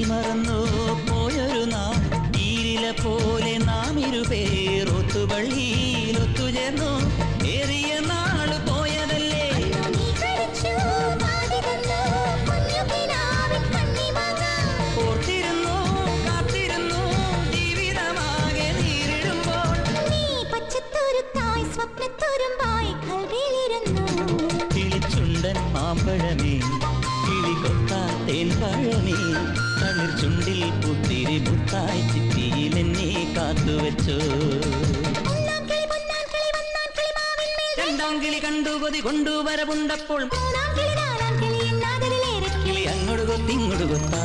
മറന്നു പോയൊരു നാം ഈരില പോലെ നാം ഇരുപേർ ഒത്തുപള്ളിയിൽ ഒത്തുചേർന്നു ഏറിയ നാള് പോയതല്ലേ ഓർത്തിരുന്നു കാത്തിരുന്നു ജീവിതമാകെ നേരിടുമ്പോൾ കിളിച്ചുണ്ടൻ മാമ്പഴമേ കിളികൊത്താ തേൻപഴമേ തളിർ ചുണ്ടിൽ പുത്തിരി മുത്തായി ചിറ്റിയിലെന്നെ കാത്തുവെച്ചു രണ്ടാം കിളി കണ്ടു കൊതി കൊണ്ടുവരവുണ്ടപ്പോൾ കിളി അങ്ങോട്ട് കൊത്തിങ്ങോട്ട് കൊത്താ